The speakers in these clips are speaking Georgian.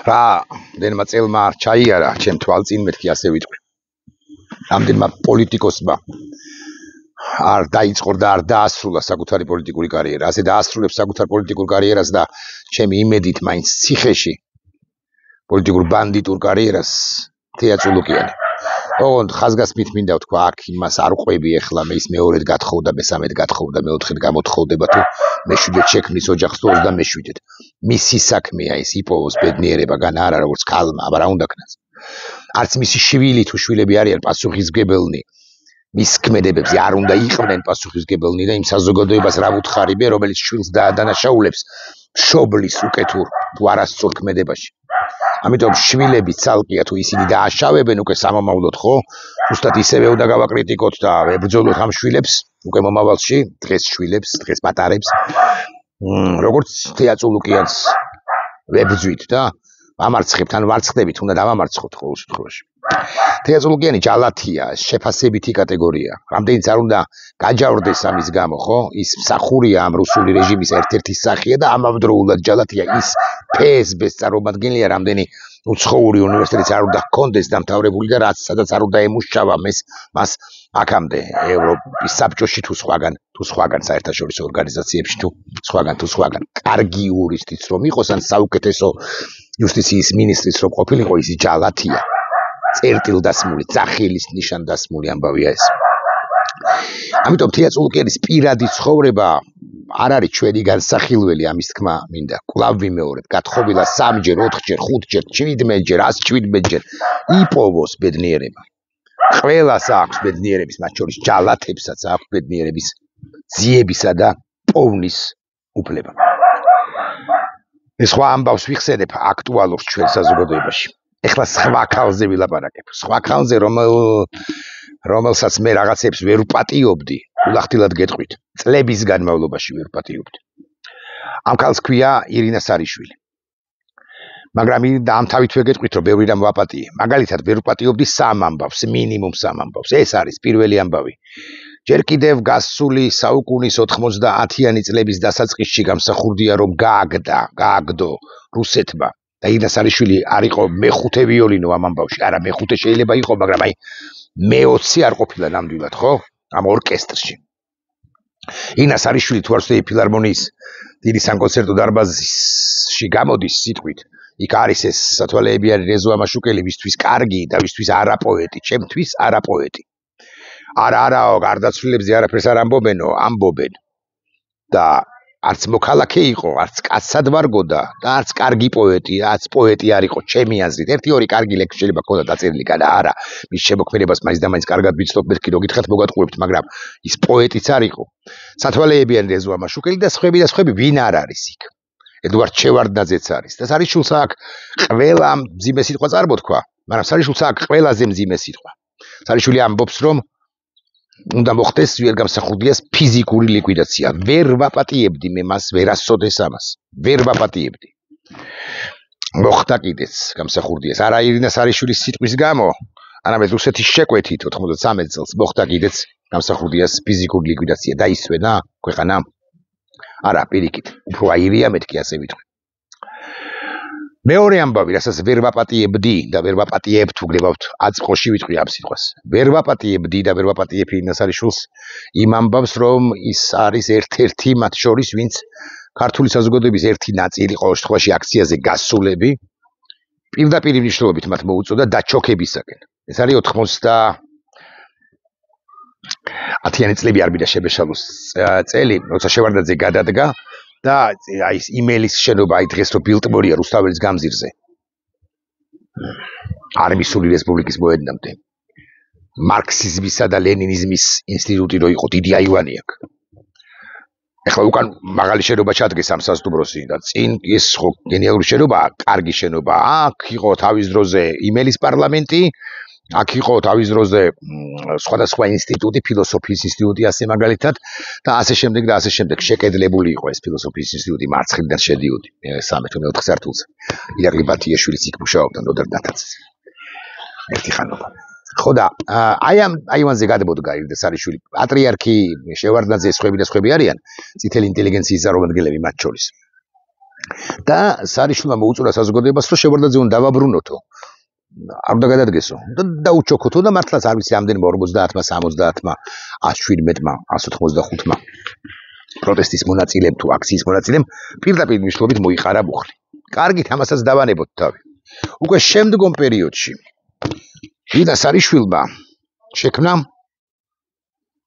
რა დენმა წელმა ჩაიარა ჩემ თვალწინ მეთქი ასე ვიტყვი რამდენმა პოლიტიკოსმა არ დაიწყო და არ დაასრულა საკუთარი პოლიტიკური კარიერა ასე დაასრულებს საკუთარ პოლიტიკურ კარიერას და ჩემი იმედით მაინც ციხეში პოლიტიკურ ბანდიტურ კარიერას თეატროლოგიანი ოღონდ ხაზგასმით მინდა ვთქვა აქ იმას არ ყვები ეხლა მე ის მეორედ გათხოვდა მესამედ გათხოვდა მეოთხედ გამოთხოვდება თუ მეშვიდეთ შექმნის ოჯახს თუ 27-ით მისი საქმეა ის იპოვოს ბედნიერება გან არა როგორც ქალმა აბა რა უნდა ქნას არც მისი შვილი თუ შვილები არიან პასუხისმგებელნი მის ქმედებებზე არ უნდა იყვნენ პასუხისმგებელნი და იმ საზოგადოებას რა ვუთხარიბე რომელიც შვილს დაადანაშაულებს მშობლის უკეთურ თუ არასწორ ქმედებაში ამიტომ შვილები ცალკეა თუ ისინი დააშავებენ უკვე სამომავლოდ ხო ზუსტად ისევე უნდა გავაკრიტიკოთ და ვებრძოლოთ ამ შვილებს უკვე მომავალში დღეს შვილებს დღეს პატარებს როგორც თეატროლოგიანს ვებრძვით და ამარცხებთ ან ვარცხდებით უნდა დავამარცხოთ ყოველ შემთხვევაში თეატროლოგიანი ჯალათია შეფასებითი კატეგორია რამდენიც არ უნდა გაჯავრდეს ამის გამო ხო ის მსახურია ამ რუსული რეჟიმის ერთ-ერთი სახეა და ამავდროულად ჯალათია ის ფსბ-ს წარმომადგენელია რამდენი უცხოური უნივერსიტეტიც არ უნდა ჰქონდეს დამთავრებული და რაც სადაც არ უნდა ემუშავა მას აქამდე ევროპის საბჭოში თუ სხვაგან საერთაშორისო ორგანიზაციებში თუ სხვაგან კარგი იურისტიც რომ იყოს ან საუკეთესო იუსტიციის მინისტრიც რომ ყოფილიყო ის ჯალათია წერტილდასმული ძახილის ნიშანდასმული ამბავია ეს ამიტომ თეატროლოგიის პირადი ცხოვრება არ არის ჩვენი განსახილველი ამის თქმა მინდა კვლავ ვიმეორებ გათხოვილა 3-ჯერ 4-ჯერ 5-ჯერ 17-ჯერ 117-ჯერ იპოვოს ბედნიერება ყველას აქვს ბედნიერების მათ შორის ჯალათებსაც აქვს ბედნიერების ძიებისა და პოვნის უფლება ეს სხვა ამბავს ვიხსენებ აქტუალურს ჩვენ საზოგადოებაში ეხლა სხვა ქალზე ვილაპარაკებ სხვა ქალზე რომელსაც მე რაღაცებს ვერ ვპატიობდი ულახtildeლად გეტყვით წლების განმავლობაში ვერ ვპატიობდი ამ ქალს ქვია ირინა სარიშვილი მაგრამ ამთავითვე გეტყვით რომ ბევრი რამ ვაპატიე მაგალითად ვერ ვპატიობდი 3 ამბავს მინიმუმ 3 ამბავს ეს არის პირველი ამბავი ჯერ კიდევ გასული საუკუნის 90-იანი წლების დასაწყისში გამსახურდია რომ გააგდო რუსეთმა და ირინა სარიშვილი არ იყო მეხუთე ვიოლინო ამ ამბავში არა მეხუთე შეიძლება იყო მაგრამ აი მე-20 არ ყოფილა ნამდვილად ხო ამ ორკესტრში ირინა სარიშვილი თუ არ ვცდები ფილარმონიის დიდი საკონცერტო დარბაზში გამოდის სიტყვით იქ არის ეს სათვალეებიანი რეზო ამაშუკელი ვისთვის კარგი და ვისთვის არა პოეტი ჩემთვის არა პოეტი არაო გარდაცვლილებზე არაფერს არ ამბობენ და არც მოქალაქე იყო, არც კაცად ვარგოდა და არც კარგი პოეტი, არც პოეტი არ იყო ჩემი აზრით. 1-2 კარგი ლექსი შეიძლება ქონდა დაწერილი, გადა არა. მის შემოქმედებას მაინც და მაინც კარგად ვიცნობ, მეთქი რო გითხრათ მოგატყუებთ, მაგრამ ის პოეტიც არ იყო. სათვალეებიანი რეზო ამაშუკელი და სხვები ვინ არ არის იქ. ედუარდ შევარდნაძეც არის. და სარიშულს აქ ყველა მძიმე სიტყვა წარმოთქვა, მაგრამ სარიშულს აქ ყველაზე მძიმე სიტყვა. სარიშვილი ამბობს, რომ უნდა მოხდეს ვერ გამსახურდიას ფიზიკური ლიკვიდაცია. ვერ ვაპატიებდი მე მას, ვერასოდეს ამას. ვერ ვაპატიებდი. მოხდა კიდეც გამსახურდიას. არა ირინა სარიშვილის სიტყვის გამო, არამედ რუსეთის შეკვეთით 93 წელს მოხდა კიდეც გამსახურდიას ფიზიკური ლიკვიდაცია. დაისვენა ქვეყანა. არა, პირიქით. უფრო აირია მეთქი ასე ვიტყვი. მეორე ამბავი, რასაც ვერ ვაპატიებდი და ვერ ვაპატიებთ, უგლებავთ აწყოში ვიტყვი ამ სიტყვას. ვერ ვაპატიებდი და ვერ ვაპატიებ ირინა სარიშვილს იმ ამბავს, რომ ის არის ერთ-ერთი მათ შორის, ვინც ქართული საზოგადოების ერთი ნაწილი ყოველ შემთხვევაში აქციაზე გასულები პირდაპირ მნიშვნელობით მათ მოუწოდა დაჩოქებისაკენ. ეს არის 90-იანი წლები არ მინდა შებეშალოს წელი, როცა შევარდნაძე გადადგა და აი ეს იმელის შენობა აი დღეს რო ბილტმორია რუსთაველის გამზირზე. არმისული რესპუბლიკის მოედნამდე. მარქსიზმისა და ლენინიზმის ინსტიტუტი რო იყო დიდი აივანი აქ. ეხლა უკან მაღალი შენობა ჩადგეს ამ სასტუმროსი და წინ ეს ხო გენიალური შენობაა, კარგი შენობა. აქ იყო თავის დროზე იმელის პარლამენტი, აქ იყო თავის დროზე სხვადასხვა ინსტიტუტი, ფილოსოფიის ინსტიტუტი ასე მაგალითად და ასე შემდეგ და ასე შემდეგ შეკედლებული იყო ეს ფილოსოფიის ინსტიტუტი მარცხნიდან შედიოდი 13-14 სართულზე. ირაკლი ბათიაშვილიც იქ მუშაობდა ნოდერდათაც. ერთი ხანობა. ხო და აი ამ აივანზე გადმოდგა ირინა სარიშვილი. პატრიარქი შევარდნაძე სხვები არიან წითელი ინტელიგენციის წარმომადგენლები მათ შორის. და სარიშვილმა მოუწოდა საზოგადოებას, რომ შევარდაძე უნდა დავაბრუნოთო. არ უნდა გადადგესო და დაუჩოქოთო და მართლაც არ ვიცი ამდენმა 50-მა, 70-მა, 117-მა, 185-მა პროტესტის მონაწილემ თუ აქციის მონაწილემ პირდაპირ მნიშვნელობით მოიყარა მუხლი. კარგით, ამასაც დავანებოთ თავი. უკვე შემდგომ პერიოდში იდა სარიშვილმა შექმნა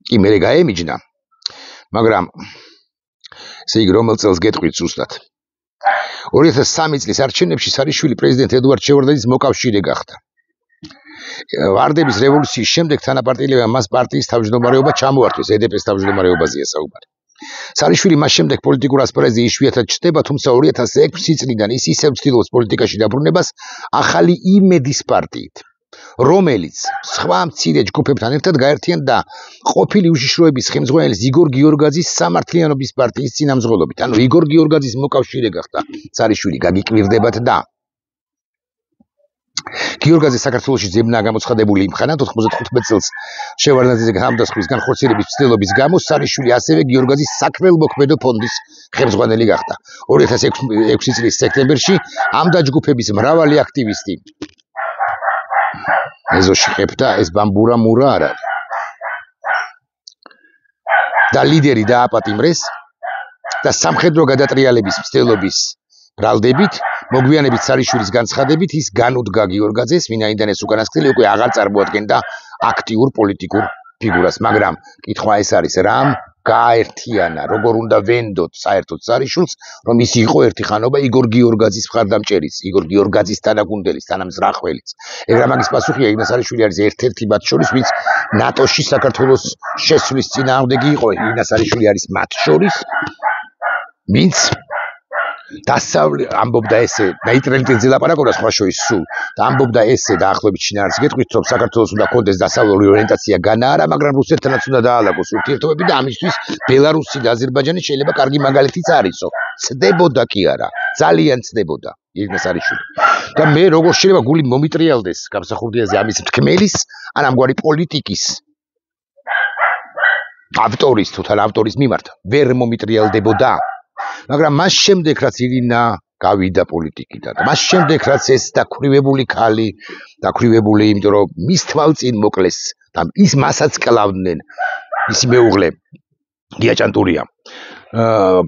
კი მე გაემიჯნა, მაგრამ ესე იგი რომელ წელს გეტყვით ზუსტად 2003 წლის არჩევნებში სარიშვილი პრეზიდენტ ედუარდ შევარდაძის მოკავშირე გახდა. ვარდების რევოლუციის შემდეგ თანაპარტიელებმა მას პარტიის თავმჯდომარეობა ჩამოართვეს, ედპ-ის თავმჯდომარეობაზეა საუბარი. სარიშვილი მას შემდეგ პოლიტიკურ ასპარეზზე იშვიათად ჩნდება, თუმცა 2006 წლიდან ის ისევ ცდილობს პოლიტიკაში დაბრუნებას ახალი იმედის პარტიით, რომელიც სხვა მცირე ჯგუფებთან ერთად გაერთიანდა ყოფილი უშიშროების ხელმძღვანელის იგორ გიორგაძის სამართლიანობის პარტიის წინამძღოლობით. ანუ იგორ გიორგაძის მოკავშირე გახდა სარიშვილი, გაგიკვირდებათ და გიორგაძე საქართველოში ძებნა გამოცხადებული იმ ხანად 95 წელს შევარდნაძეზე გამდასხმის განხორციელების მცდელობის გამო სარიშვილი ასევე გიორგაძის საქველმოქმედო ფონდის ხელმძღვანელი გახდა. 2006 წლის სექტემბერში ამ დაჯგუფების მრავალი აქტივისტი ეზოში ხებდა, ეს ბამბურა მურა არ არის. და ლიდერი დააპატიმრეს და სამხედრო გადატრიალების მცდელობის ბრალდებით, მოგვიანებით სარიშვილის განცხადებით ის განუდგა გიორგაძეს, ვინაიდან ეს უკანასკნელი უკვე აღარ წარმოადგენდა აქტიურ პოლიტიკურ ფიგურას, მაგრამ კითხვა ეს არის, რამ გააერთიანა, როგორ უნდა ვენდოთ საერთოდ სარიშვილს, რომ ის იყო ერთი ხანობა იგორ გიორგაძის მხარდამჭერიც, იგორ გიორგაძის თანაგუნდელის, თანამზრახველიც. ეგრე მაგის პასუხია, იგნა სარიშვილი არის ერთ-ერთი მათ შორის, ვინც ნატოში საქართველოს შესვლის წინააღმდეგი იყო, იგნა სარიშვილი არის მათ შორის, ვინც ამბობდა ესე, ნეიტრალიტეტზე ლაპარაკობდა სხვა შორის სულ და ამბობდა ესე დაახლოებით შინაარსი გეტყვით, რომ საქართველოს უნდა კონდეს დასავლური ორიენტაცია განაარა, მაგრამ რუსეთთანაც უნდა დაალაგოს ურთიერთობები და ამისთვის ბელარუსი და აზერბაიჯანი შეიძლება კარგი მაგალითიც არისო. ცდებოდა კი არა, ძალიან ცდებოდა იგნა სარიშვილი. და მე როგორ შეიძლება გული მომიტრიალდეს გამსახურდიაზე ამის თქმელის, ან ამგვარი პოლიტიკის ავტორის თუ თან ავტორის მიმართ ვერ მომიტრიალდებოდა. მაგრამ მას შემდეგ რაც ირინა გავიდა პოლიტიკიდან, მას შემდეგ რაც ეს დაქრივებული ქალი, დაქრივებული, იმიტომ რომ მის თვალწინ მოკლეს და ის მასაც კლავდნენ, ისი მეუღლე გია ჭანტურია.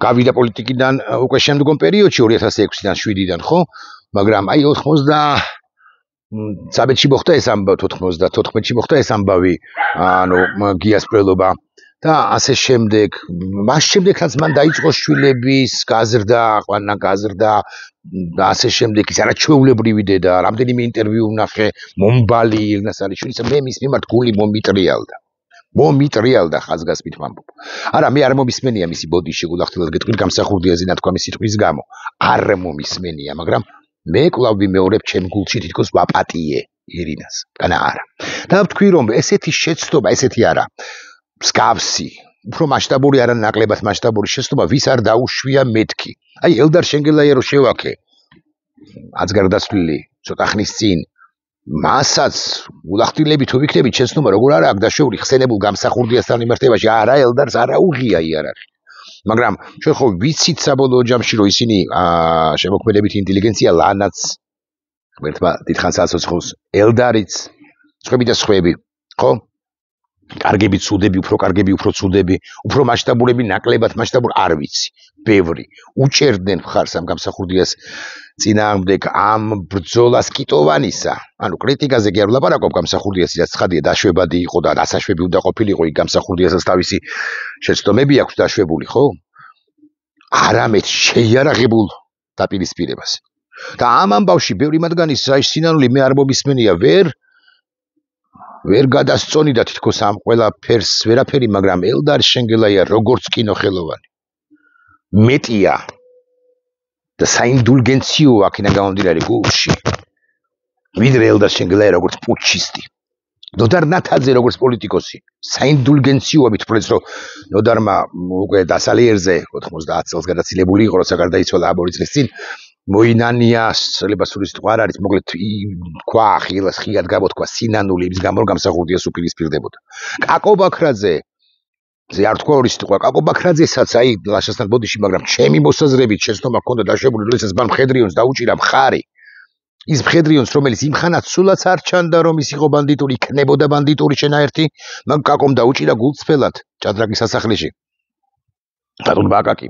გავიდა პოლიტიკიდან უკვე შემდგომ პერიოდში 2006-დან 7-დან, ხო? მაგრამ აი 90-ში მოხდა ეს ამბავი, 94-ში მოხდა ეს ამბავი, ანუ გიას პრელობა. და ასე შემდეგ, მას შემდეგ რაც მან დაიწყო შვილების გაზრდა, ყვანა გაზრდა და ასე შემდეგ ის არაჩვეულებრივი დედა, რამდენიმე ინტერვიუ ვნახე, მომბალი იგნა სარიშვილის, მე მის მიმართ გული მომიტრიალდა ხაზგასმით ვამბობ. არა, მე არ მომისმენია მისი ბოდიში, გულახდილად გეტყვით გამსახურდიაზე ნათქვამი სიტყვის გამო. არ მომისმენია, მაგრამ მე კვლავ ვიმეორებ ჩემ გულში თითქოს ვაპატიე ირინას. განა არა. და ვთქვი რომ ესეთი შეცდომა, ესეთი არა მსგავსი, უფრო მასშტაბური არა ნაკლებად მასშტაბური შეცდომა ვის არ დაუშვია მეთქი. აი ელდარ შენგელაიარო შევაქე აცგარდასვლილი ცოტა ხნის წინ მასაც ულახდილები თუ ვიქნებით შეცდომა როგორ არა აქ დაშვეული ხსენებულ გამსახურდიასთან მიმართებაში არა ელდარს არა უღია იარაღი. მაგრამ ჩვენ ხო ვიცით საბოლოო ჯამში რომ ისინი შემოქმედებით ინტელიგენცია ლანაც ღმერთმა დიდხანს აცოცხლოს ელდარიც სხვები და სხვები ხო კარგები ცუდები, უფრო კარგები, უფრო ცუდები, უფრო მასშტაბურები, ნაკლებად მასშტაბური, არ ვიცი, ბევრი. უჭერდნენ მხარს ამ გამსახურდიას წინააღმდეგ ამ ბრძოლას კიტოვანისა. ანუ კრიტიკაზე კი არ ვლაპარაკობ გამსახურდიას, რაც ცხადია დაშვებადი იყო და დასაშვები უნდა ყოფილიყო, იქ გამსახურდიასაც თავისი შეცდომები აქვს დაშვებული, ხო? არამედ შეიარაღებულ დაპირისპირებას. და ამ ამბავში ბევრი მათგანის სინანული მე არ მომისმენია ვერ გადასწონიდა თითქოს ამ ყველაფერს ვერაფერი, მაგრამ ელდარ შენგელაია როგორც კინოხელოვანი მეტია და საინდულგენციო აქედან გამომდინარე გულში ვიდრე ელდარ შენგელაია როგორც პუჩისტი. ნოდარ ნათაძე როგორც პოლიტიკოსი საინდულგენციოებით ფლობს, რომ ნოდარმა უკვე დასალიერზე 90 წელს გადაცილებული იყო, როცა გარდაიცვალა ამ 2 წლის წინ მოინანია შეიძლება სულის თქვა არ არის, მოკლედ თქვა ხილას ხიად გამოთქვა სინანული იმის გამო რომ გამსახურდიას უპირისპირდებოდა. კაკო ბაქრაძე ზე არ თქვა ორი სიტყვა კაკო ბაქრაძესაც აი ლაშასთან ბოდიში მაგრამ ჩემი მოსაზრებით შეცდომა ჰქონდა დაშვებული როდესაც მან მხედრიონს დაუჭირა მხარი ის მხედრიონს რომელიც იმხანაც სულაც არ ჩანდა რომ ის იყო ბანდიტური იქნებოდა ბანდიტური შენაერთი მაგ კაკომ დაუჭირა გულწრფელად ჭადრაკის სასახლეში ბატონ ბაკაკი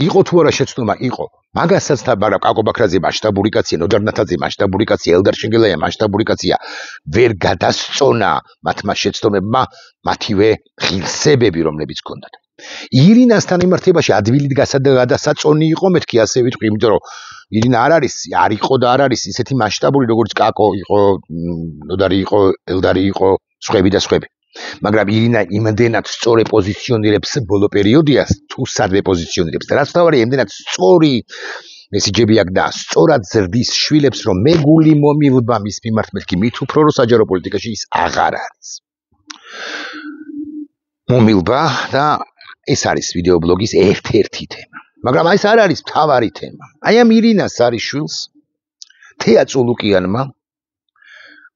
იყო თუ არა შეცდომა იყო მაგასაც მაგრამ კაკო ბაქრაძე მასშტაბური კაცია ნოდარ ნათაძე მასშტაბური კაცია ელდარ შენგელაია მასშტაბური კაცია ვერ გადასწონა მათმა შეცდომებმა მათივე ღირსებები რომლებიც ჰქონდათ ირინასთან მიმართებაში ადვილით გადასაწონი იყო მეთქი ასე ვიტყვი იმიტომ რომ ირინა არ იყო და არ არის ისეთი მასშტაბური როგორც კაკო იყო ნოდარი იყო ელდარი იყო სხვები და სხვები მაგრამ ირინა იმდენად სწორ პოზიციონირებს ბოლო პერიოდიას თუ სადმე პოზიციონირებს და რაც თავარი იმდენად სწორი მესიჯები აქვს და სწორად ზრდის შვილებს რომ მეგული მომილვა მის მიმართ მეთქი მით უფრო რო საჯარო პოლიტიკაში ის აღარ არის მომილვა და ეს არის ვიდეობლოგის ერთ-ერთი თემა მაგრამ აი ეს არ არის მთავარი თემა აი ამ ირინას არის შვილს თეა წულუკიანმა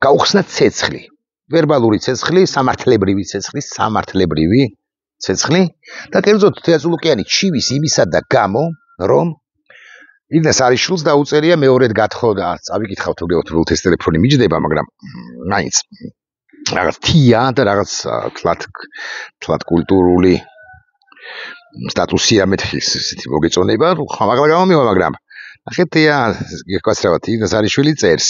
გაუხსნა ცეცხლი ვერბალური ცეცხლი, სამართლებრივი ცეცხლი და კერძოდ თეა წულუკიანი ჩივის იმისა და გამო, რომ ირინას არიშვილს დაუწერია მეორედ გათხოვდა, წავიკითხავთ უბრალოდ ეს ტელეფონი მიჯდება, მაგრამ მაინც რაღაც თია და რაღაც თლად კულტურული სტატუსია მეთქის ესეთი მოგეწონება, მაგრამ ნახეთ თეა გეკასრავათ ირინას არიშვილი წერს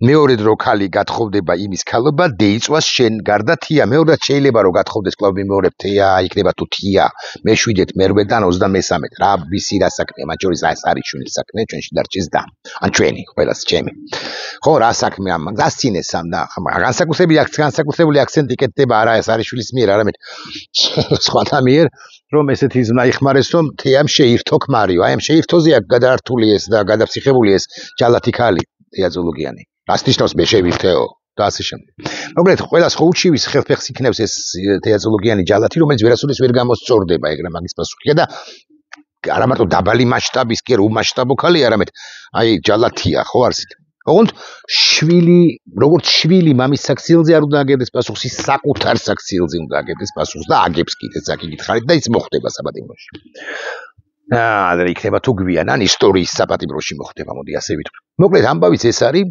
მეორედ რო ქალი გათხოვდება იმის ქალობა დეიწვას შენ გარდა თია მეორად შეიძლება რომ გათხოვდეს კვლავ მეორე თეა იქნება თუ თია მე-7 მე-8-დან 23 რა ვისი რა საქმეა მათ შორის ეს არის შვილის საქმე ჩვენში დარჩეს და ან ჩვენი ყველას ჩემი ხო რა საქმეა გასცინეს ამ და განსაკუთრებული აქცენტი კეთდება არა ეს არის შვილის მიერ არამედ სხვათა მიერ რომ ესეთი ზნა იხმარეს რომ თეამ შეირთო ქმარიო აი ამ შეირთოზე აქ გადაართული ეს და გადაფსიხებული ეს ჯალათი ქალი თეა წულუკიანი რას ნიშნავს მე შევირთეო და ასე შემდეგ. მოკლედ ყველას ხო უჩივის ხელფეხს იქნევს ეს თეა წულუკიანი ჯალათი რომელიც ვერასოდეს ვერ გამოსწორდება ეგრე მაგის პასუხია და არა მარტო დაბალი მასშტაბის კი უმასშტაბო ქალი არამედ აი ჯალათია ხო არსით ოღონდ შვილი როგორც შვილი მამის საქციელზე არ უნდა აგებდეს პასუხს ის საკუთარ საქციელზე უნდა აგებდეს პასუხს და აგებს კიდეც აქ იგითხარით და ის მოხდება საბატიმროში და იქნება თუ გვიან ან ისტორიის საბატიმროში მოხდება მოდი ასე ვიტყვი მოკლედ ამბავიც ეს არის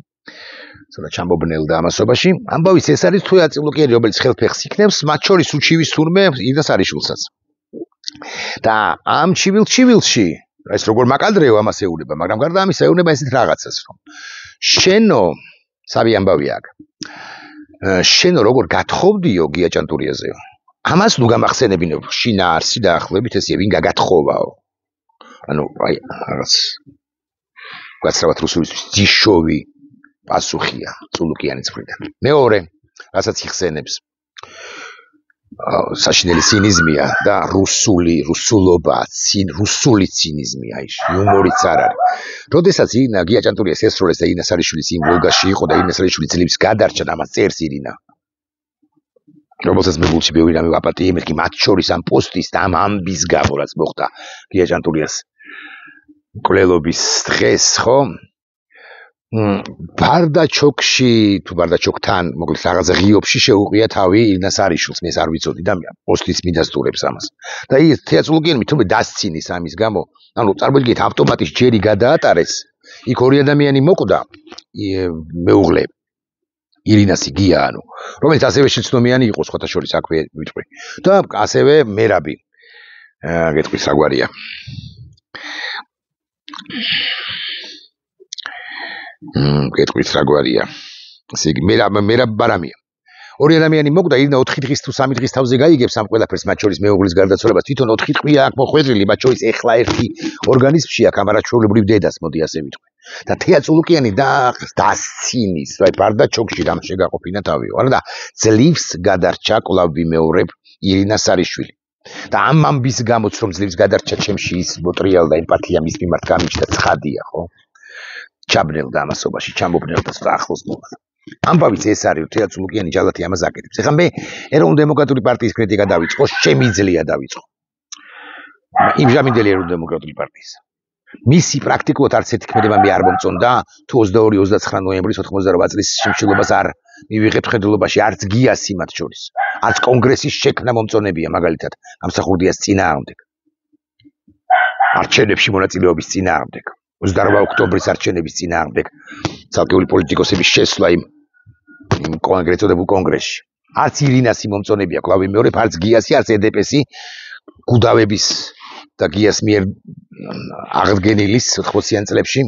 სადაც ჩამობნელ და ამასობაში ამბავიც ეს არის თეა წულუკიანი რომელიც ხელფეხს იქნევს მათ შორის უჩივის თურმე ირინას არიშვილსაც და ამ ჩივილში ეს როგორ მაკადრეო ამას ეუბნება მაგრამ გარდა ამისა ეუბნება ესეთ რაღაცას რომ შენო საბი ამბავია აქ შენო როგორ გათხოვდიო გია ჭანტურიაზეო ამას ნუ გამახსენებინო შინაარსი დაახლოებით ესეა ვინ გაგათხოვაო ანუ აი რაღაც გაცრავად რუსულისთვის ძიშოვი პასუხია წულუკიანის მხრიდან მეორე რასაც იხსენებს საშინელი ცინიზმია და რუსულობა რუსული ცინიზმია ის იუმორიც არ არის როდესაც ირინა გია ჭანტურიას ესროლეს და ირინას არიშვილის იმ ვოლგაში იყო და ირინას არიშვილი ძლივს გადარჩა და ამას წერს ირინა რომელსაც მე გულში ბევრი რამე ვაპატიე მეთქი მათ შორის ამ პოსტის და ამ ამბის გამო რაც მოხდა გია ჭანტურიას მკვლელობის დღეს ხო ბარდაჩოკში თუ ბარდაჩოკთან მოკლედ რაღაცა ღიობში შეუყია თავი ირინას არიშვილს მე არ ვიცოდი და პოსტიც მიდასტურებს ამას და ის თეა წულუკიანი თუმე დასცინის ამის გამო ანუ წარმოიდგინეთ ავტომატის ჯერი გადაატარეს იქ ორი ადამიანი მოკვდა მეუღლე ირინასი გია ანუ რომელიც ასევე შეცდომიანი იყო სხვათა შორის აქვე ვიტყვი და ასევე მერაბი გეტყვის რა გვარია გეტყვით რა გვარია ესე იგი მერაბ ბარამია ორი ადამიანი მოკვდა ირინა 4 დღის თუ 3 დღის თავზე გაიგებს ამ ყველაფერს მათ შორის მეუღლის გარდაცვალებას თვითონ 4 დღეა აქ მოხვედრილი მათ შორის ეხლა ერთი ორგანიზმში აქ ამარაჩვეულებრივ დედას მოდი ასე ვიტყვი და თეა წულუკიანი დასცინის აი ბარდაჩოკში რამ შეგაყოფინა თავიო არა და ძლივს გადარჩა კვლავ ვიმეორებ ირინას არიშვილი და ამ ამბის გამოც რომ ძლივს გადარჩა ჩემში ის მოტრიალ და ემპათია მის მიმართ გამიჩნდა ცხადია ხო ჩაბნელ და ამასობაში ჩამობნელ და ახლოს მოვა ამბავიც ეს არის თეა წულუკიანი ჯალათი ამას აკეთებს ეხლა მე ეროვნულ დემოკრატიული პარტიის კრიტიკა დავიწყო შემიძლია დავიწყო იმჟამინდელი ეროვნულ დემოკრატიული პარტიის მისი პრაქტიკულად არც ერთი ქმედება მე არ მომწონდა თუ 22-29 ნოემბრის 88 წლის შემშილობას არ მივიღებთ ხედულობაში არც გიასი მათ შორის, არც კონგრესის შექმნა მომწონებია მაგალითად გამსახურდიას წინააღმდეგ. არჩევნებში მონაწილეობის წინააღმდეგ, 28 ოქტომბრის არჩევნების წინააღმდეგ, ცალკეული პოლიტიკოსების შესვლა იმ კონკრეტულ კონგრესში. არც ირინასი მომწონებია, კვლავ ვიმეორებ, არც გიასი, არც ედეპესი გუდავების და გიას მიერ აღდგენილის 80-იან წლებში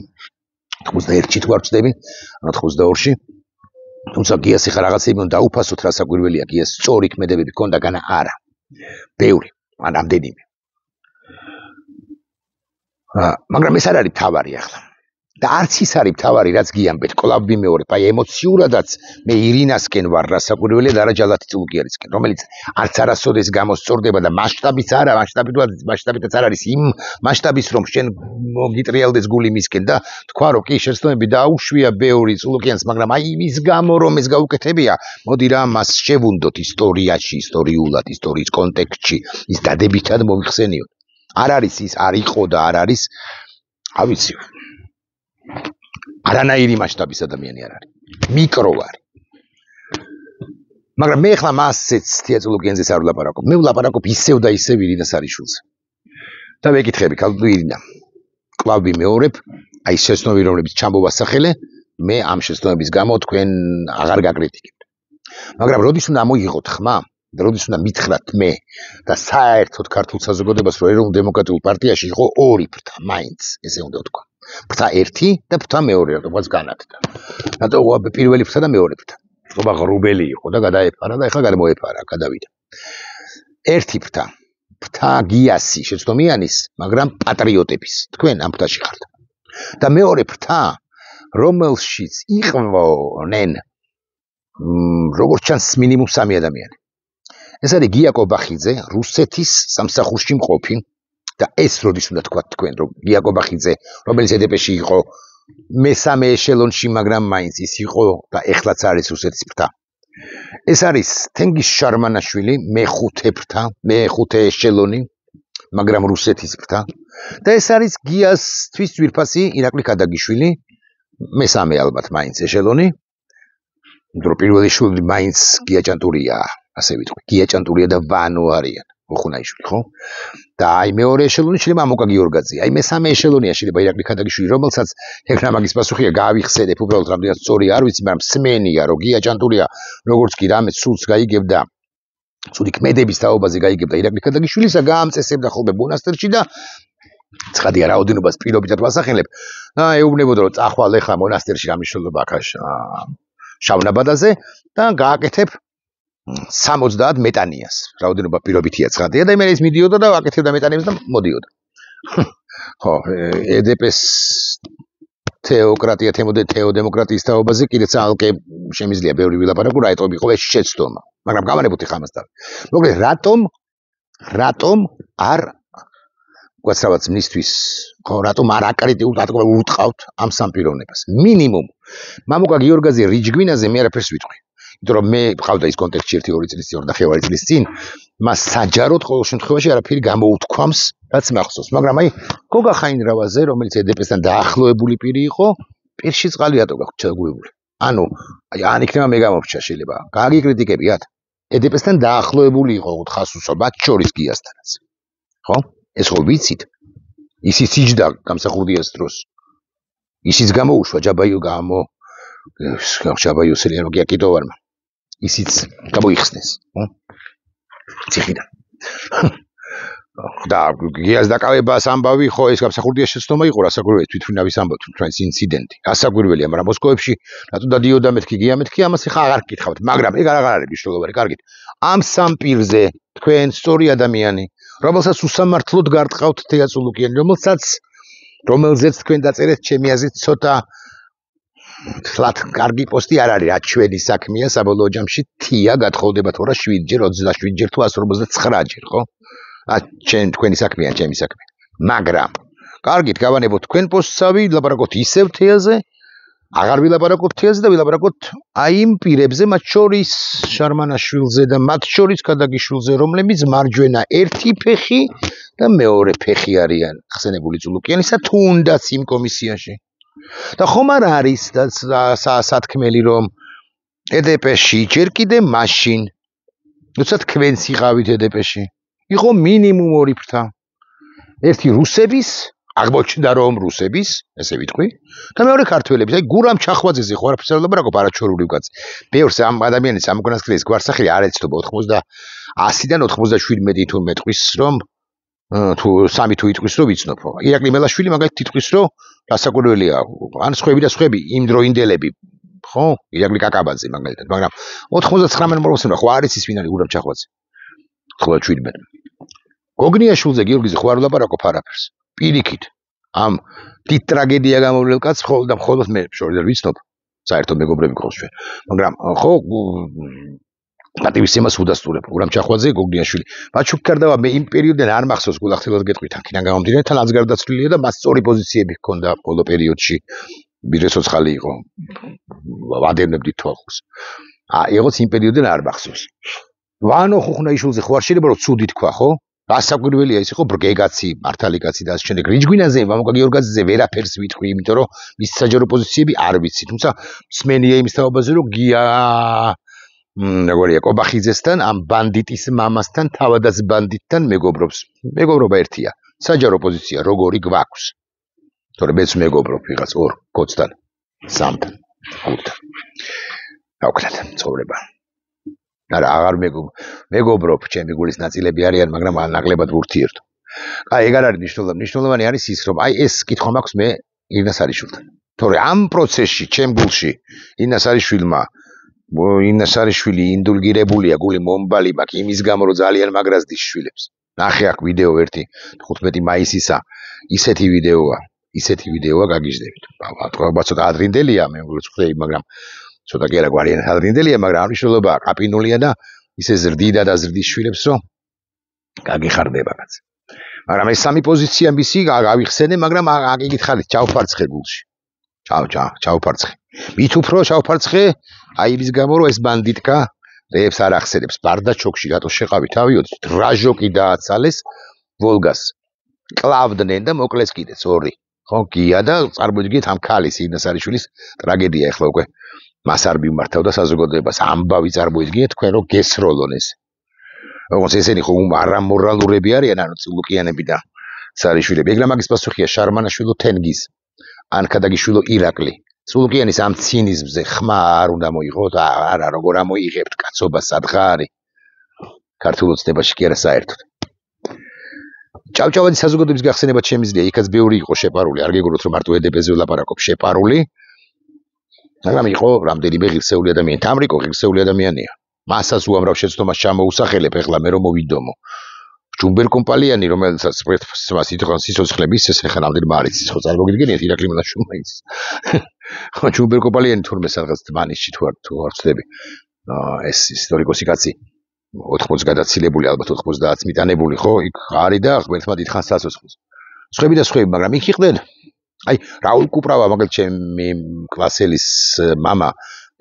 91-ში თუ არ ვწდები, 92-ში. თუმცა გიასი ხა რაღაცები უნდა დაუფასოთ, რა საკვირველია, გიას სწორი ქმედებები ჰქონდა, განა არა. ბევრი, ან რამდენიმე. მაგრამ ეს არ არის თავარი ახლა. და არც ის არის თავარი, რაც გიამბეთ, კვლავ ვიმეორებ, აი ემოციურადაც მე ირინასკენ ვარ, რა საკვირველია და რა ჯალათი წულუკიანისკენ, რომელიც არც არასოდეს გამოსწორდება და მასშტაბიც არა, მასშტაბითაც არ არის იმ მასშტაბის რომ შენ მოგიტრიალდეს გული მისკენ და თქვა რომ კი შეცდომები დაუშვია ბევრი წულუკიანს, მაგრამ აი ის გამო რომ ეს გაუკეთებია, მოდი რა მას შევუნდოთ ისტორიაში, ისტორიულად, ისტორიის კონტექსტში, ის დადებითად მოიხსენიოთ. არ არის ის, არ იყო და არ არის, ავიცი. არანაირი მასშტაბის ადამიანი არ არის. მიკრო არის. მაგრამ მე ახლა მასეც თეატრულოგენზეც არ ვლაპარაკობ. მე ვლაპარაკობ ისევ და ისევ ირინას არიშვილზე. და ვეკითხები, ქალბატონო ირინა. კვლავ ვიმეორებ, აი შეცდომები რომლებიც ჩამოვასახელე, მე ამ შეცდომების გამო თქვენ აღარ გაკრიტიკებთ. მაგრამ როდის უნდა მოიღოთ ხმა? და როდის უნდა მითხრათ მე და საერთოდ ქართულ საზოგადოებას რომ ეროვნულ დემოკრატიულ პარტიაში იყო ორი ფრთა, მაინც ესე უნდა ვთქვა. ფრთა ერთი და ფრთა მეორე, რატომაც განათდა. რატო პირველი ფრთა და მეორე ფრთა. ხობა ღრუბელი იყო და გადაეფარა და ეხლა გადმოეფარა, გადავიდა. ერთი ფრთა, ფრთა გიასი შეცდომიანის, მაგრამ პატრიოტების. თქვენ ამ ფრთაში ხართ. და მეორე ფრთა, რომელშიც იყვნენ როგორც ჩანს მინიმუმ 3 ადამიანი. ეს არის გია კობახიძე, რუსეთის სამსახურში მყოფი და ეს როდის უნდა თქვათ თქვენ, რომ გია კობახიძე, რომელიც ედეპეში იყო მესამე ეშელონში, მაგრამ მაინც ის იყო და ეხლაც არის რუსეთის ფრთა. ეს არის თენგიზ შარმანაშვილი, მეხუთე ფრთა, მეხუთე ეშელონი, მაგრამ რუსეთის ფრთა. და ეს არის გიასთვის ძვირფასი ირაკლი ქადაგიშვილი, მესამე ალბათ მაინც ეშელონი. იმიტომ რომ პირველი შვილი მაინც გია ჭანტურია. ასე ვიტყვი, გია ჭანტურია და ვანო არიან, ოხუნაიშვილი, ხო? და აი მეორე ეშელონი შეიძლება ამოკა გიორგაძე. აი მესამე ეშელონია შეიძლება ირაკლი ქადაგიშვილი, რომელსაც ეხლა მაგის პასუხია გავიხსენებ, უბრალოდ რამდენად სწორი არ ვიცი, მაგრამ სმენია, რომ გია ჭანტურია, როგორც კი რამე სულს გაიგებდა, ცუდი ქმედების თაობაზე გაიგებდა ირაკლი ქადაგიშვილისა, გაამწესებდა ხოლმე მონასტერში და ცხადია რაოდენობას პირობითად ვასახელებ. და ეუბნებოდა, რომ წახვალ ეხლა მონასტერში რა მნიშვნელობა აქვს შავნაბადაზე და გააკეთებ 60 მეტანიას. რაოდენობა პირობითია ცხადია და მე ის მიდიოდა და აკეთებდა მეტანიას და მოდიოდა. ხო, ედეპეს თეოკრატია, თეოდემოკრატიის თაობაზე კიდე ცალკე შემიძლია ბევრი ვილაპარაკო, რა ეტყობი ყოველ შეცდომა. მაგრამ გამანებოდი ხამასთან. მოკლედ, რატომ არ გვაცრავად მისთვის, ხო, რატომ არ აკრიტიკულ დატკბა უტყავთ ამ სამ პიროვნებას? მინიმუმ მამუკა გიორგაძე რიჯგვინაზე მე არაფერს ვიტყვი. იმიტომ რომ მე ყავდა ის კონტექსტში 1-2 წლის წინ, 2 წლის წინ, მას საჯაროდ ყოველ შემთხვევაში არაფერი გამოუთქვამს, რაც მახსოვს. მაგრამ აი გოგა ხაინრავაზე, რომელიც ედეპესთან დაახლოებული პირი იყო, პირში წყალი რატო გაქვთ ჩაგუებული? ანუ აი ან იქნება მე გამორჩა შეიძლება. გაგიკრიტიკებიათ? ედეპესთან დაახლოებული იყო ხასუსო, მათ შორის გიასთანაც. ხო? ეს ხო ვიცით? ისიც იჯდა გამსახურდიას დროს. ისიც გამოუშვა ჯაბაიოსელი რომ გიაკიდოვარმა. ისიც გამოიხსნეს, ხო? ციხიდან. და გიას დაკავებას ამბავი, ხო, ეს გამსახურდიას შეცდომა იყო, რასაკვირველია თვითმფრინავის ამბავი, თვითმფრინავის ინციდენტი. რასაკვირველია, მაგრამ მოსკოვებში რატო დადიოდა მეთქი, გია მეთქი, ამას ხა აღარ გკითხავთ, მაგრამ ეგ აღარ არის მნიშვნელოვანი, კარგით. ამ სამ პირზე თქვენ სწორი ადამიანი, რომელსაც უსამართლოდ გარტყავთ თეატრულოგიანი, რომელზეც თქვენ დაწერეთ ჩემი აზრით ცოტა თლათ კარგი პოსტი არ არის, რაც ჩვენი საქმეა საბოლოო ჯამში თია გათხოვდება თორა 7 ჯერ, 27 ჯერ თუ 159 ჯერ, ხო? თქვენი საქმეა, ჩემი საქმე. მაგრამ კარგით, გავანებოთ თქვენ პოსტსა, ვილაპარაკოთ ისევ თეაზე, აღარ ვილაპარაკოთ თეაზე და ვილაპარაკოთ აი იმ პირებზე, მათ შორის შარმანაშვილზე და მათ შორის ქადაგიშვილზე, რომლებიც მარჯვენა ერთი ფეხი და მეორე ფეხი არიან ხსენებული წულუკიანისა, თუნდაც იმ კომისიაში. და ხომ არ არის და სათქმელი რომ EDP-ში ჯერ კიდე მაშინ როცა თქვენც იყავით EDP-ში იყო მინიმუმ 2 ფრთა ერთი რუსების აღმოჩნდა რომ რუსების ესე ვიტყვი და მეორე ქართველების აი გურამ ჩახვაძეზე ხო არაფერს არ ლაპარაკობ არაჩვეულებრივ კაცი ბევრს ამ ადამიანის ამგონასკრის გვარსახელი არ ეცდობა 100-დან 97 თუ მეტყვის რომ თუ 3 თუ იტყვის რომ ვიცნობ ირაკლი მელაშვილი მაგალითად იტყვის რომ დასაკვირველია ან სხვები იმ დროინდელები ხო ირაკლი კაკაბაძე მაგალითად მაგრამ 99% ხო არ იცის ვინ არის გურამ ჩახვაძე 97 გოგნიაშვილზე გიორგიზე ხო არ ლაპარაკობ არაფერს პირიქით ამ დიდ ტრაგედია გამოვლელ კაცს მხოლოდ მე შორიდან ვიცნობ საერთოდ მეგობრები გყავს ჩვენ მაგრამ ხო პატივისცემას უდასტურებ გურამ ჩახვაძე გოგნიაშვილი მათ შუქკარდავა მე იმ პერიოდიდან არ მახსოვს გულახდილად გეტყვით აქედან გამომდინარე თან არც გარდაცვლილია და მას სწორი პოზიციები ჰქონდა ბოლო პერიოდში ბირესოცხალი იყო ვადევნებდით თვალხს ეღოც იმ პერიოდიდან არ მახსოვს ვანო ხუხნაიშვილზე ხო არ შეიძლება რომ ცუდი თქვა ხო დასაკვირველია ის იყო ბრგეგაცი მართალი კაცი და ასე შემდეგ რიჯგვინაზე მამუკა გიორგაძეზე ვერაფერს ვიტყვი იმიტომ რომ მის საჯარო პოზიციები არ ვიცი თუმცა მსმენია იმის თაობაზე რომ გია როგორია კობახიძესთან ამ ბანდიტის მამასთან თავადაც ბანდიტთან მეგობრობს მეგობრობა ერთია საჯარო პოზიცია როგორი გვაქვს თორე მეც მეგობრობ ვიღაც 2 კოცთან 3-თან 5-თან აუკლად ცხოვრება არა აღარ მეგობრობ ჩემი გულის ნაწილები არიან მაგრამ ნაკლებად ვურთიერთო აი ეგ არ არის მნიშვნელოვანი არის ის რომ აი ეს კითხვა მაქვს მე ირინას არიშვილთან თორე ამ პროცესში ჩემ გულში ირინას არიშვილმა ირინას არიშვილი ინდულგირებულია გული მომბალი მაქვს იმის გამო რომ ძალიან მაგრაზდის შვილებს ნახე აქ ვიდეო ერთი 15 მაისისა ისეთი ვიდეოა გაგიჟდებით თქვა ცოტა ადრინდელია მე ვხვდები მაგრამ ცოტა კი არა გვარიანად ადრინდელია მაგრამ მნიშვნელობა კაპინულია და ისე ზრდიდა და ზრდის შვილებს რომ გაგიხარდება კაც მაგრამ ეს სამი პოზიცია მისი გავიხსენე მაგრამ აგიგითხარით ჩავფარცხე გულში ჩავფარცხე მით უფრო ჩავფარცხე აი ის გამო რომ ეს ბანდიტკა რეებს არ ახსენებს ბარდაჩოქში რატო შეყავი თავიოთ რაჟოკი დააცალეს ვოლგას კლავდნენ და მოკლეს კიდეც 2 ხო გია და წარმოიდგინეთ ამ ქალის ირინას არიშვილის ტრაგედია ეხლა უკვე მას არ მიმართავდა საზოგადოებას ამბავი წარმოიდგინეთ თქვენ რომ გესროლონ ეს როგორც ესენი ხო არამორალურები არიან ანუ წილუკიანები და სარიშვილები ეგრე მაგის პასუხია შარმანაშვილო თენგიზ ან ქადაგიშვილო ირაკლი წილუკიანის ამ ცინიზმზე ხმა არ უნდა მოიღო და არა როგორ ამოიღებთ კაცობა სადღა არის ქართულ ოცნებაში კი არა საერთოდ ჭავჭავაძის საზოგადოების გახსენება შემიძლია იქაც ბევრი იყო შეპარული არ გეგროთ რომ მარტო EDP-ზე ვლაპარაკობ შეპარული მაგრამ იყო რამდენიმე ღირსეული ადამიანი თამრიკო ღირსეული ადამიანია მასაც უამრავ შეცდომას ჩამოუსახელებ ეხლა მე რომ მოვიდომო ჯუმბერ კომპალიანი რომელსაც სიცოცხლების ეხლა რამდენიმე არის ხო წარმოგიდგენიათ ირაკლი მელაშვილმა ის ხო ჯუმბერ კომპალიანი თურმე სადღაც დმანისში თუ არ ვწდები ეს ისტორიკოსი კაცი 80 გადაცილებული ალბათ 90 მიტანებული ხო იქ არის და ღმერთმა დიდხანს საცოცხლოს სხვები და სხვები მაგრამ იქ იყვნენ აი რაულ კუპრავა მაგალითად ჩემი კლასელის мама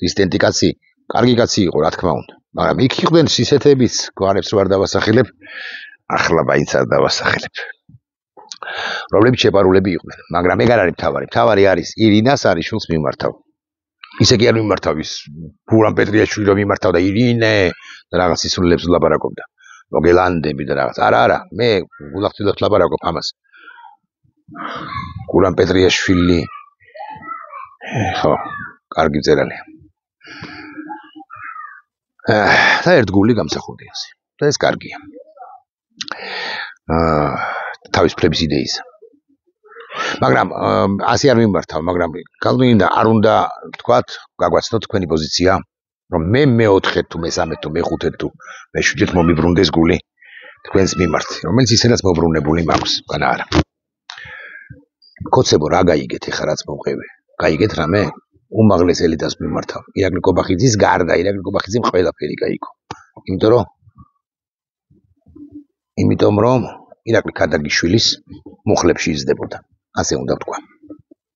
დისტენტი კაცი კარგი კაცი იყო რა თქმა უნდა მაგრამ იქ იყვნენ სისეთების გვარებს რო არ დავასახელებ ახლა მაინც არ დავასახელებ რომლებიც შეპარულები იყვნენ მაგრამ ეგ არ არის მთავარი არის ირინას არიშვილს მიმართავ ისე კი არ მიმართავ ის გურამ პეტრიაშვილი რომ მიმართავ და ირინე და რაღაც ისულებს ლაპარაკობდა მოგელანდები და რაღაც არა მე გულახდილად ლაპარაკობ ამას გურამ პეტრიაშვილი ხო კარგი მწერალია და ერთ გული გამსახურდია და ეს კარგია თავის ფლების იდეის მაგრამ ასე არ მიმართავ მაგრამ კალვინდა არ უნდა თქვათ გაგვაცნოთ თქვენი პოზიცია რომ მე მე-4 თუ მე-3 თუ მე-5 თუ მე-7 მომიბრუნდეს გული თქვენს მიმართ რომელიც ისედაც მოbrunებული მაქვს განა არა კოცებო რა გაიგეთ ეხლა რაც მომყევე გაიგეთ რამე უმაღლეს ელიტას მიმართავ ირაკლი კობახიძის გარდა ირაკლი კობახიძემ ყველაფერი გაიგო იმიტომ რომ ირაკლი ქადაგიშვილის მუხლებში იზრდებოდა ასე უნდა ვთქვა